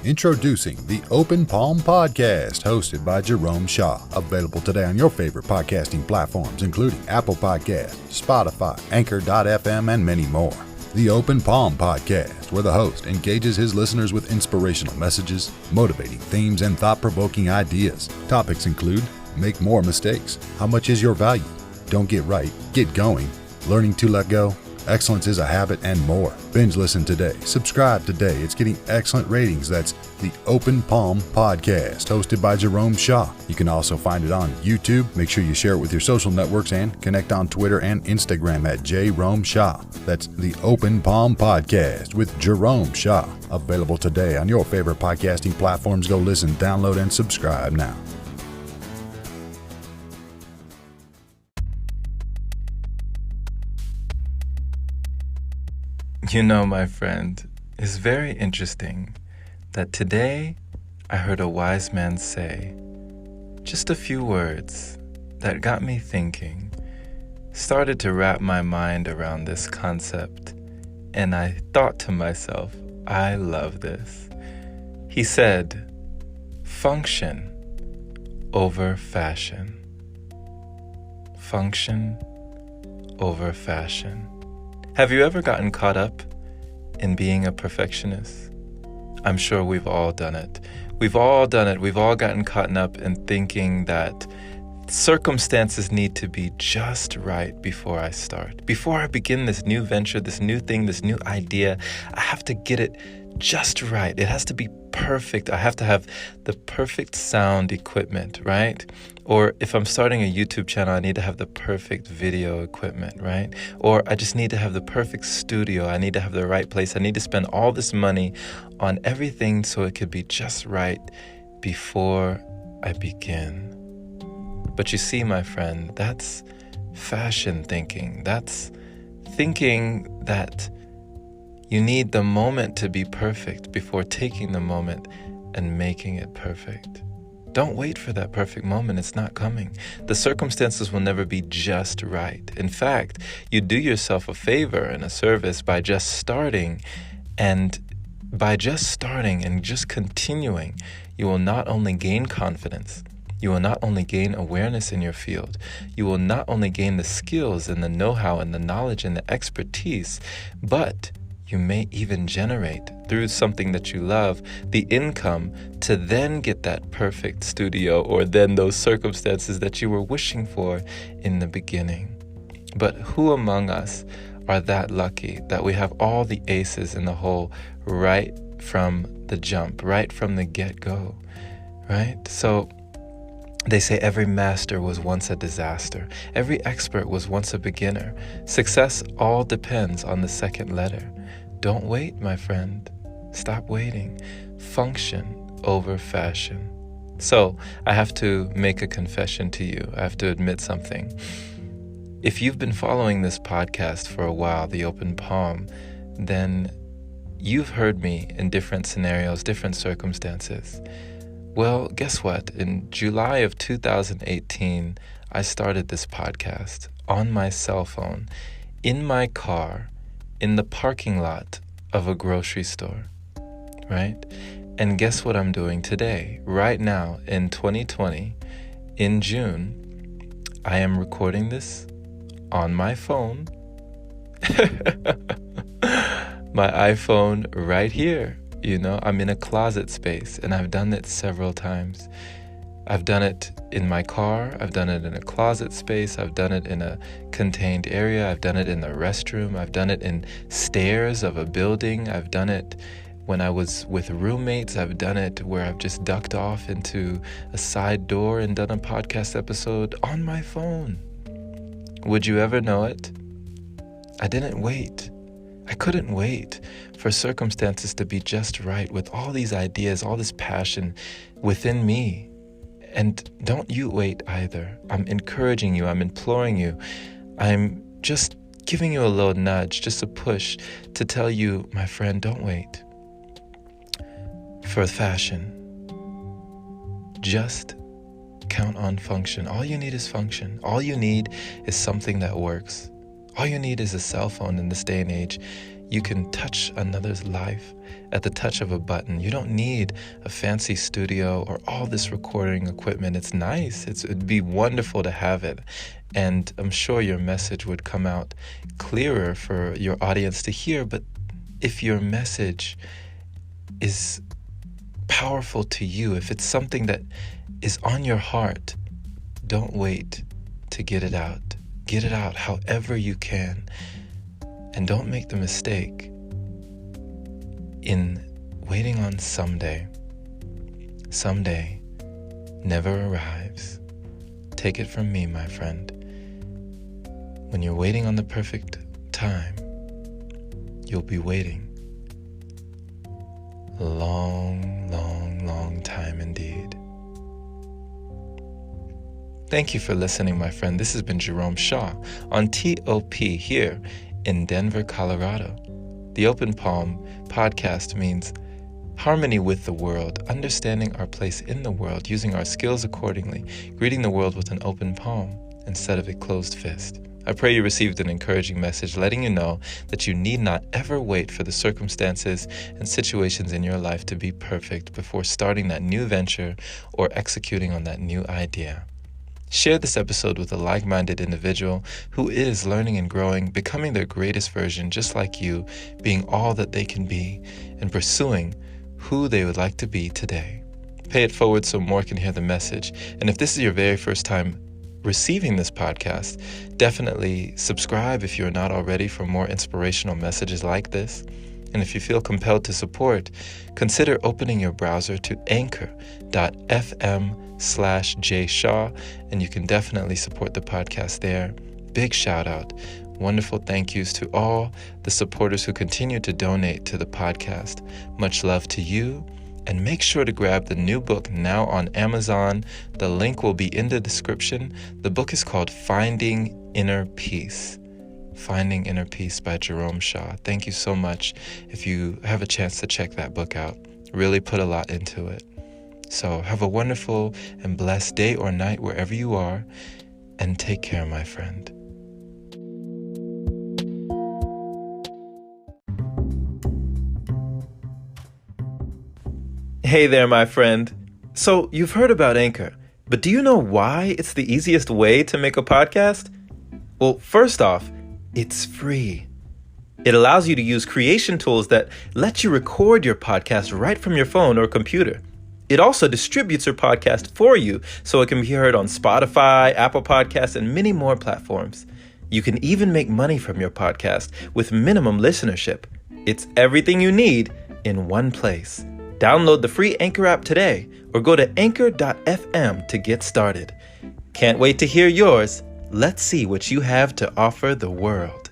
Introducing the Open Palm Podcast, hosted by Jerome Shaw. Available today on your favorite podcasting platforms, including Apple Podcasts, Spotify, Anchor.fm, and many more. The Open Palm Podcast, where the host engages his listeners with inspirational messages, motivating themes, and thought-provoking ideas. Topics include: make more mistakes, how much is your value, don't get right, get going, learning to let go, excellence is a habit, and more. Binge listen today. Subscribe today. It's getting excellent ratings. That's the Open Palm Podcast, hosted by Jerome Shaw. You can also find it on YouTube. Make sure you share it with your social networks and connect on Twitter and Instagram at Jerome Shaw. That's the Open Palm Podcast with Jerome Shaw. Available today on your favorite podcasting platforms. Go listen, download, and subscribe now. You know, my friend, it's very interesting that today I heard a wise man say just a few words that got me thinking, started to wrap my mind around this concept, and I thought to myself, I love this. He said, function over fashion. Function over fashion. Have you ever gotten caught up in being a perfectionist? I'm sure we've all done it. We've all done it. We've all gotten caught up in thinking that circumstances need to be just right before I start. Before I begin this new venture, this new thing, this new idea, I have to get it just right. It has to be perfect. I have to have the perfect sound equipment, right? Or if I'm starting a YouTube channel, I need to have the perfect video equipment, right? Or I just need to have the perfect studio. I need to have the right place. I need to spend all this money on everything so it could be just right before I begin. But you see, my friend, that's fashion thinking. That's thinking that you need the moment to be perfect before taking the moment and making it perfect. Don't wait for that perfect moment. It's not coming. The circumstances will never be just right. In fact, you do yourself a favor and a service by just starting. And by just starting and just continuing, you will not only gain confidence, you will not only gain awareness in your field, you will not only gain the skills and the know-how and the knowledge and the expertise, but you may even generate, through something that you love, the income to then get that perfect studio or then those circumstances that you were wishing for in the beginning. But who among us are that lucky that we have all the aces in the hole right from the jump, right from the get-go, right? So they say every master was once a disaster. Every expert was once a beginner. Success all depends on the second letter. Don't wait, my friend. Stop waiting. Function over fashion. So, I have to make a confession to you. I have to admit something. If you've been following this podcast for a while, The Open Palm, then you've heard me in different scenarios, different circumstances. Well, guess what? In July of 2018, I started this podcast on my cell phone, in my car, in the parking lot of a grocery store, right? And guess what I'm doing today? Right now, in 2020, in June, I am recording this on my phone, my iPhone right here. You know, I'm in a closet space, and I've done it several times. I've done it in my car, I've done it in a closet space, I've done it in a contained area, I've done it in the restroom, I've done it in stairs of a building, I've done it when I was with roommates, I've done it where I've just ducked off into a side door and done a podcast episode on my phone. Would you ever know it? I didn't wait. I couldn't wait for circumstances to be just right with all these ideas, all this passion within me. And don't you wait either. I'm encouraging you. I'm imploring you. I'm just giving you a little nudge, just a push to tell you, my friend, don't wait for fashion. Just count on function. All you need is function. All you need is something that works. All you need is a cell phone in this day and age. You can touch another's life at the touch of a button. You don't need a fancy studio or all this recording equipment. It's nice. It'd be wonderful to have it. And I'm sure your message would come out clearer for your audience to hear. But if your message is powerful to you, if it's something that is on your heart, don't wait to get it out. Get it out however you can. And don't make the mistake in waiting on someday. Someday never arrives. Take it from me, my friend. When you're waiting on the perfect time, you'll be waiting a long, long, long time indeed. Thank you for listening, my friend. This has been Jerome Shaw on TOP here in Denver, Colorado. The Open Palm podcast means harmony with the world, understanding our place in the world, using our skills accordingly, greeting the world with an open palm instead of a closed fist. I pray you received an encouraging message letting you know that you need not ever wait for the circumstances and situations in your life to be perfect before starting that new venture or executing on that new idea. Share this episode with a like-minded individual who is learning and growing, becoming their greatest version just like you, being all that they can be, and pursuing who they would like to be today. Pay it forward so more can hear the message. And if this is your very first time receiving this podcast, definitely subscribe if you're not already for more inspirational messages like this. And if you feel compelled to support, consider opening your browser to anchor.fm/jshaw, and you can definitely support the podcast there. Big shout out. Wonderful thank yous to all the supporters who continue to donate to the podcast. Much love to you. And make sure to grab the new book now on Amazon. The link will be in the description. The book is called Finding Inner Peace. Finding Inner Peace by Jerome Shaw. Thank you so much. If you have a chance to check that book out, really put a lot into it. So have a wonderful and blessed day or night wherever you are, and take care, my friend. Hey there, my friend. So you've heard about Anchor, but do you know why it's the easiest way to make a podcast? Well, first off, it's free. It allows you to use creation tools that let you record your podcast right from your phone or computer. It also distributes your podcast for you so it can be heard on Spotify, Apple Podcasts, and many more platforms. You can even make money from your podcast with minimum listenership. It's everything you need in one place. Download the free Anchor app today or go to anchor.fm to get started. Can't wait to hear yours. Let's see what you have to offer the world.